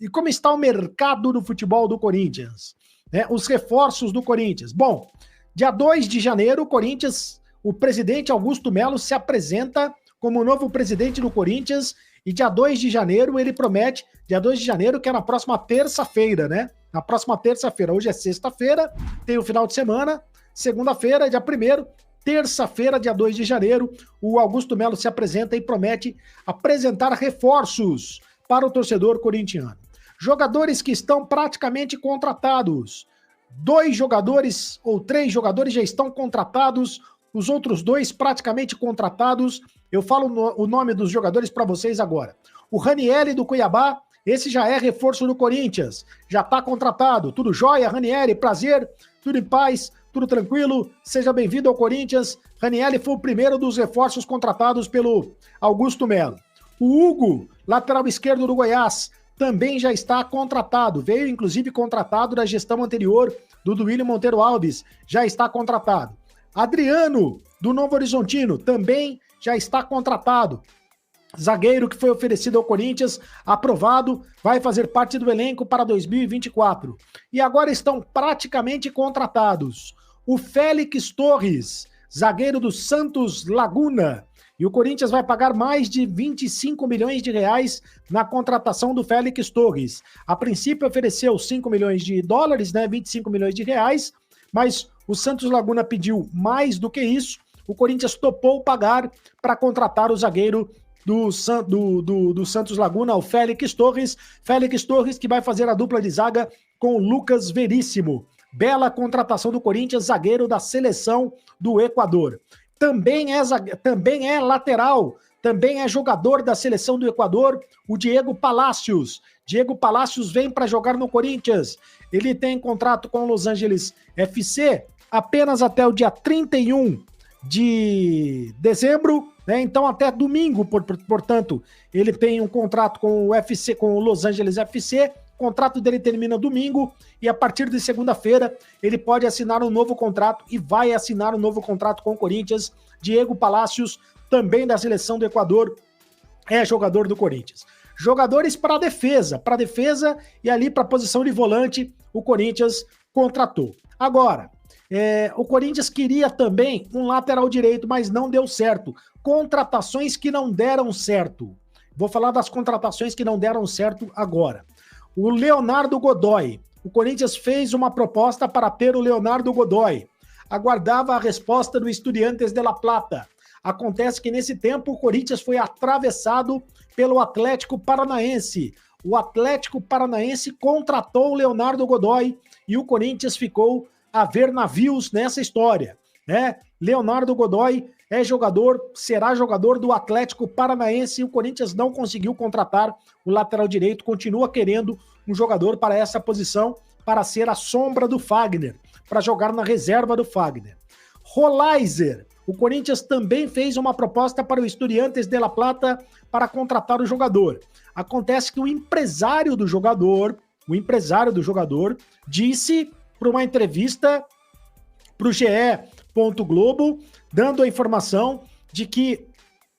E como está o mercado do futebol do Corinthians? Os reforços do Corinthians. Bom, dia 2 de janeiro, o presidente Augusto Melo se apresenta como novo presidente do Corinthians e dia 2 de janeiro ele promete, dia 2 de janeiro, que é na próxima terça-feira, né? Na próxima terça-feira, hoje é sexta-feira, tem o final de semana, segunda-feira, dia 1º, terça-feira, dia 2 de janeiro, o Augusto Melo se apresenta e promete apresentar reforços para o torcedor corintiano. Jogadores que estão praticamente contratados. 2 jogadores ou 3 jogadores já estão contratados, os outros 2 praticamente contratados. Eu falo o nome dos jogadores para vocês agora. O Ranieri do Cuiabá, esse já é reforço do Corinthians, já está contratado. Tudo jóia, Ranieri, prazer, tudo em paz, tudo tranquilo, seja bem-vindo ao Corinthians. Ranieri foi o primeiro dos reforços contratados pelo Augusto Melo. O Hugo, lateral esquerdo do Goiás, também já está contratado, veio inclusive contratado da gestão anterior do Duílio Monteiro Alves, já está contratado. Adriano, do Novo Horizontino, também já está contratado. Zagueiro que foi oferecido ao Corinthians, aprovado, vai fazer parte do elenco para 2024. E agora estão praticamente contratados. O Félix Torres, zagueiro do Santos Laguna. E o Corinthians vai pagar mais de 25 milhões de reais na contratação do Félix Torres. A princípio ofereceu 5 milhões de dólares, né, 25 milhões de reais, mas o Santos Laguna pediu mais do que isso. O Corinthians topou pagar para contratar o zagueiro do Santos Laguna, o Félix Torres. Félix Torres que vai fazer a dupla de zaga com o Lucas Veríssimo. Bela contratação do Corinthians, zagueiro da seleção do Equador. Também é lateral, também é jogador da seleção do Equador, o Diego Palacios. Diego Palacios vem para jogar no Corinthians. Ele tem contrato com o Los Angeles FC apenas até o dia 31 de dezembro, né? Então até domingo, portanto, ele tem um contrato com o FC, com o Los Angeles FC. O contrato dele termina domingo e a partir de segunda-feira ele pode assinar um novo contrato e vai assinar um novo contrato com o Corinthians. Diego Palacios, também da seleção do Equador, é jogador do Corinthians. Jogadores para defesa e ali para a posição de volante, o Corinthians contratou. Agora, o Corinthians queria também um lateral direito, mas não deu certo. Contratações que não deram certo. Vou falar das contratações que não deram certo agora. O Leonardo Godoy. O Corinthians fez uma proposta para ter o Leonardo Godoy. Aguardava a resposta do Estudiantes de La Plata. Acontece que nesse tempo o Corinthians foi atravessado pelo Atlético Paranaense. O Atlético Paranaense contratou o Leonardo Godoy e o Corinthians ficou a ver navios nessa história, né? Leonardo Godoy será jogador do Atlético Paranaense e o Corinthians não conseguiu contratar o lateral direito, continua querendo um jogador para essa posição, para ser a sombra do Fagner, para jogar na reserva do Fagner. Rolaiser, o Corinthians também fez uma proposta para o Estudiantes de La Plata para contratar o jogador. Acontece que o empresário do jogador disse para uma entrevista para o GE. Globo, dando a informação de que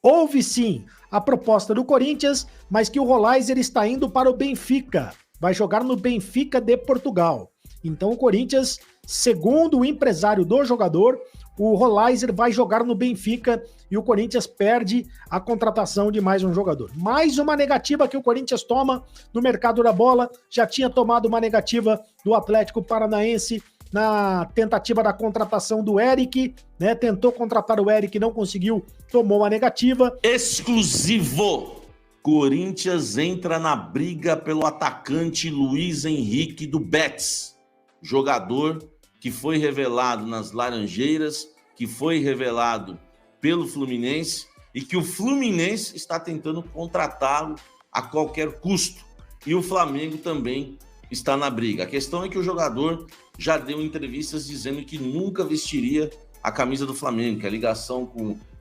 houve sim a proposta do Corinthians, mas que o Rolaiser está indo para o Benfica, vai jogar no Benfica de Portugal. Então o Corinthians, segundo o empresário do jogador, o Rolaiser vai jogar no Benfica e o Corinthians perde a contratação de mais um jogador. Mais uma negativa que o Corinthians toma no mercado da bola, já tinha tomado uma negativa do Atlético Paranaense na tentativa da contratação do Eric, né? Tentou contratar o Eric, não conseguiu, tomou uma negativa. Exclusivo! Corinthians entra na briga pelo atacante Luiz Henrique do Betis, jogador que foi revelado nas Laranjeiras, que foi revelado pelo Fluminense e que o Fluminense está tentando contratá-lo a qualquer custo. E o Flamengo também está na briga. A questão é que o jogador já deu entrevistas dizendo que nunca vestiria a camisa do Flamengo, que a ligação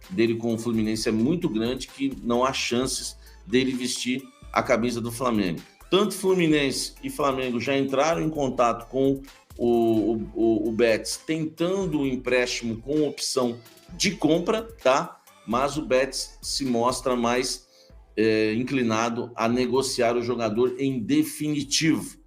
dele com o Fluminense é muito grande, que não há chances dele vestir a camisa do Flamengo. Tanto Fluminense e Flamengo já entraram em contato com o Betis, tentando o empréstimo com opção de compra, tá? Mas o Betis se mostra mais inclinado a negociar o jogador em definitivo.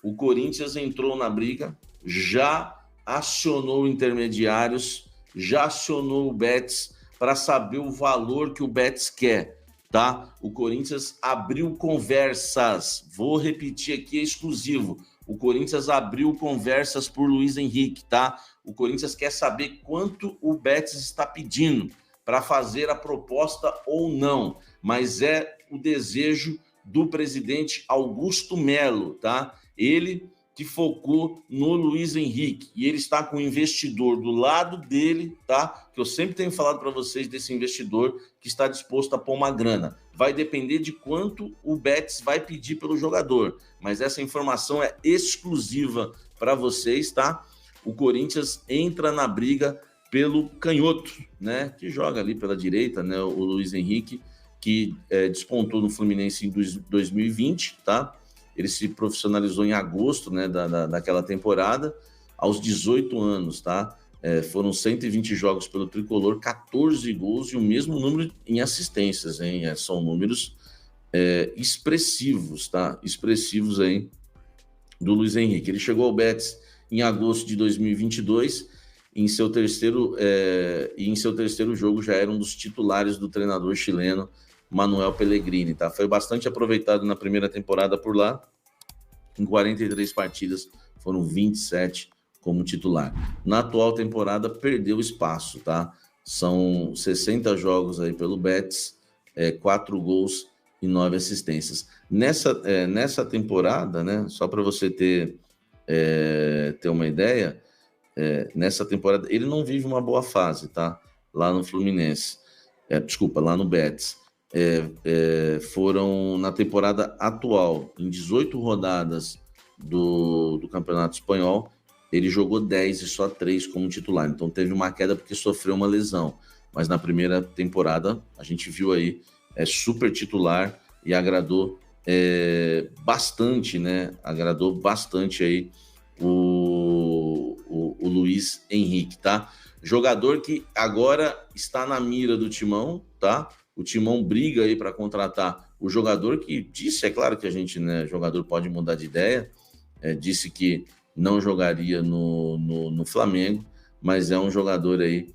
O Corinthians entrou na briga, já acionou intermediários, já acionou o Betis para saber o valor que o Betis quer, tá? O Corinthians abriu conversas, vou repetir aqui, é exclusivo. O Corinthians abriu conversas por Luiz Henrique, tá? O Corinthians quer saber quanto o Betis está pedindo para fazer a proposta ou não, mas é o desejo do presidente Augusto Melo, tá? Ele que focou no Luiz Henrique, e ele está com um investidor do lado dele, tá? Que eu sempre tenho falado para vocês desse investidor que está disposto a pôr uma grana. Vai depender de quanto o Betis vai pedir pelo jogador, mas essa informação é exclusiva para vocês, tá? O Corinthians entra na briga pelo canhoto, né? Que joga ali pela direita, né? O Luiz Henrique, que despontou no Fluminense em 2020, tá? Ele se profissionalizou em agosto, né, daquela temporada, aos 18 anos, tá? Foram 120 jogos pelo Tricolor, 14 gols e o mesmo número em assistências, hein? São números expressivos, tá? Expressivos aí do Luiz Henrique. Ele chegou ao Betis em agosto de 2022, em seu terceiro jogo já era um dos titulares do treinador chileno Manuel Pellegrini, tá? Foi bastante aproveitado na primeira temporada por lá. Em 43 partidas, foram 27 como titular. Na atual temporada, perdeu espaço, tá? São 60 jogos aí pelo Betis, 4 gols e 9 assistências. Nessa temporada, né? Só para você ter uma ideia, nessa temporada, ele não vive uma boa fase, tá? Lá no Fluminense. Lá no Betis. Foram na temporada atual, em 18 rodadas do Campeonato Espanhol, ele jogou 10 e só 3 como titular. Então teve uma queda porque sofreu uma lesão. Mas na primeira temporada, a gente viu aí, super titular e agradou bastante, né? Agradou bastante aí o Luiz Henrique, tá? Jogador que agora está na mira do Timão, tá? O Timão briga aí para contratar o jogador que disse, é claro que a gente, né, jogador pode mudar de ideia, disse que não jogaria no Flamengo, mas é um jogador aí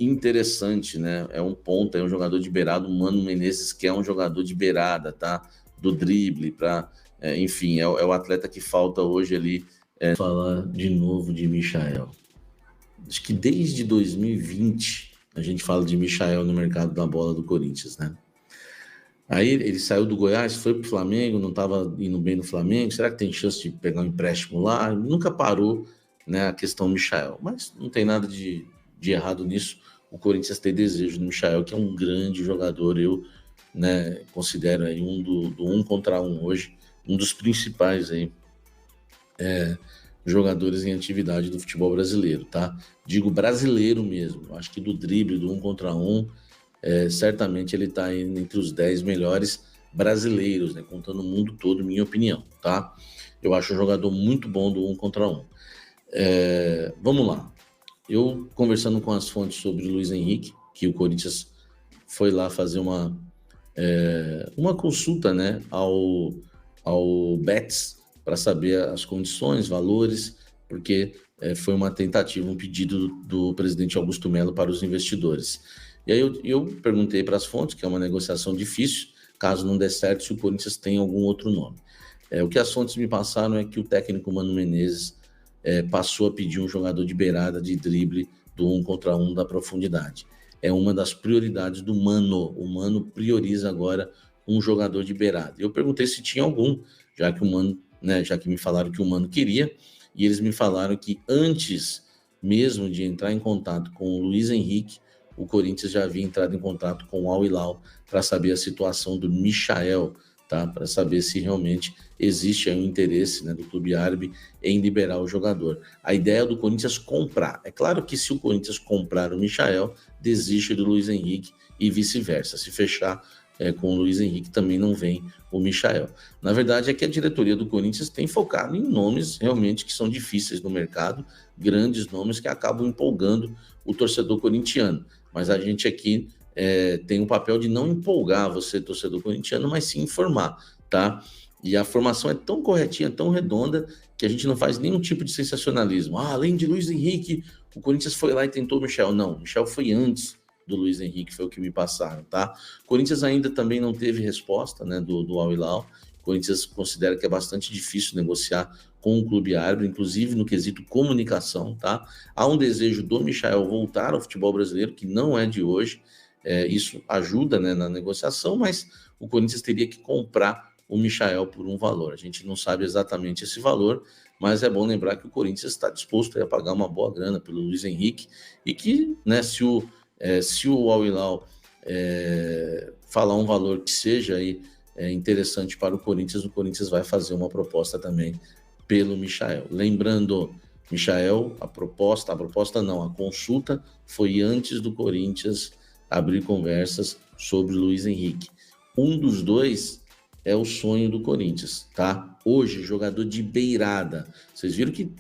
interessante, né? É um ponta, é um jogador de beirada, o Mano Menezes, que é um jogador de beirada, tá? Do drible, enfim, é o atleta que falta hoje ali. Falar de novo de Michael. Acho que desde 2020 a gente fala de Michael no mercado da bola do Corinthians, né? Aí ele saiu do Goiás, foi pro Flamengo, não estava indo bem no Flamengo. Será que tem chance de pegar um empréstimo lá? Nunca parou, né, a questão Michael. Mas não tem nada de errado nisso. O Corinthians tem desejo no Michael, que é um grande jogador. Eu, né, considero aí do 1 contra 1 hoje, um dos principais aí, jogadores em atividade do futebol brasileiro, tá? Digo brasileiro mesmo. Acho que do drible, do 1 contra 1, certamente ele está entre os 10 melhores brasileiros, né? Contando o mundo todo, minha opinião, tá? Eu acho um jogador muito bom do 1 contra 1. Vamos lá. Eu, conversando com as fontes sobre o Luiz Henrique, que o Corinthians foi lá fazer uma consulta, né, ao Betis, para saber as condições, valores, porque foi uma tentativa, um pedido do presidente Augusto Melo para os investidores. E aí eu perguntei para as fontes, que é uma negociação difícil, caso não der certo, se o Corinthians tem algum outro nome. O que as fontes me passaram é que o técnico Mano Menezes passou a pedir um jogador de beirada, de drible, do 1 contra 1 da profundidade. É uma das prioridades do Mano. O Mano prioriza agora um jogador de beirada. Eu perguntei se tinha algum, já que me falaram que o Mano queria, e eles me falaram que antes mesmo de entrar em contato com o Luiz Henrique, o Corinthians já havia entrado em contato com o Al Hilal para saber a situação do Michael, tá? Para saber se realmente existe aí um interesse, né, do clube árabe em liberar o jogador. A ideia do Corinthians comprar. É claro que se o Corinthians comprar o Michael, desiste do Luiz Henrique e vice-versa. Se fechar com o Luiz Henrique, também não vem o Michael. Na verdade, é que a diretoria do Corinthians tem focado em nomes realmente que são difíceis no mercado, grandes nomes que acabam empolgando o torcedor corintiano. Mas a gente aqui tem o papel de não empolgar você, torcedor corintiano, mas sim informar, tá? E a formação é tão corretinha, tão redonda, que a gente não faz nenhum tipo de sensacionalismo. Além de Luiz Henrique, o Corinthians foi lá e tentou o Michel. Não, o Michel foi antes do Luiz Henrique, foi o que me passaram, tá? O Corinthians ainda também não teve resposta, né, do Al Hilal. O Corinthians considera que é bastante difícil negociar com o clube árabe, inclusive no quesito comunicação, tá? Há um desejo do Michel voltar ao futebol brasileiro, que não é de hoje. Isso ajuda, né, na negociação, mas o Corinthians teria que comprar o Michel por um valor. A gente não sabe exatamente esse valor, mas é bom lembrar que o Corinthians está disposto a pagar uma boa grana pelo Luiz Henrique e que, né, se o Al Hilal falar um valor que seja aí, interessante para o Corinthians vai fazer uma proposta também pelo Michel. Lembrando, Michel, a consulta foi antes do Corinthians abrir conversas sobre Luiz Henrique. Um dos dois é o sonho do Corinthians, tá? Hoje, jogador de beirada. Vocês viram que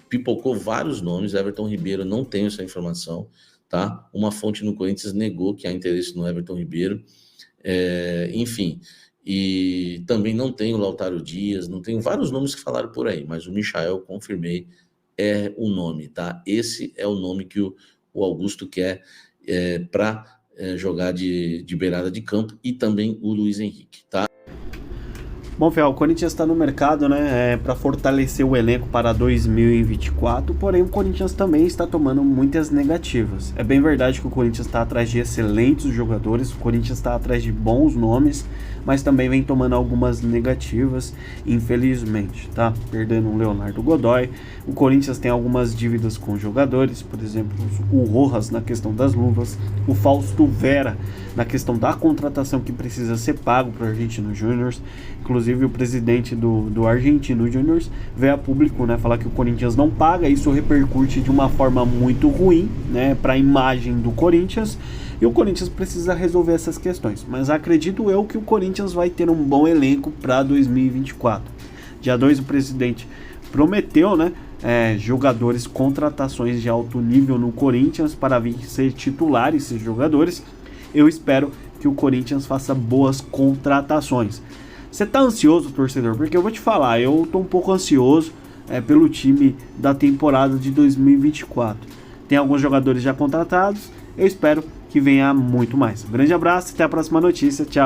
pipocou vários nomes. Everton Ribeiro, não tenho essa informação, tá? Uma fonte no Corinthians negou que há interesse no Everton Ribeiro. Enfim, e também não tem o Lautaro Dias, não tem vários nomes que falaram por aí, mas o Michel, confirmei, é o nome, tá? Esse é o nome que o Augusto quer para jogar de beirada de campo, e também o Luiz Henrique, tá? Bom, Fel, o Corinthians está no mercado, né, para fortalecer o elenco para 2024, porém o Corinthians também está tomando muitas negativas. É bem verdade que o Corinthians está atrás de excelentes jogadores, o Corinthians está atrás de bons nomes, mas também vem tomando algumas negativas, infelizmente, tá? Perdendo um Leonardo Godoy, o Corinthians tem algumas dívidas com jogadores, por exemplo, o Rojas na questão das luvas, o Fausto Vera na questão da contratação que precisa ser pago para o Argentino Júnior. Inclusive o presidente do Argentino Júnior veio a público, né, falar que o Corinthians não paga. Isso repercute de uma forma muito ruim, né, para a imagem do Corinthians, e o Corinthians precisa resolver essas questões. Mas acredito eu que o Corinthians vai ter um bom elenco para 2024. Dia 2 o presidente prometeu, né, jogadores, contratações de alto nível no Corinthians para vir ser titulares esses jogadores. Eu espero que o Corinthians faça boas contratações. Você tá ansioso, torcedor? Porque eu vou te falar, eu tô um pouco ansioso pelo time da temporada de 2024. Tem alguns jogadores já contratados, eu espero que venha muito mais. Um grande abraço, até a próxima notícia, tchau.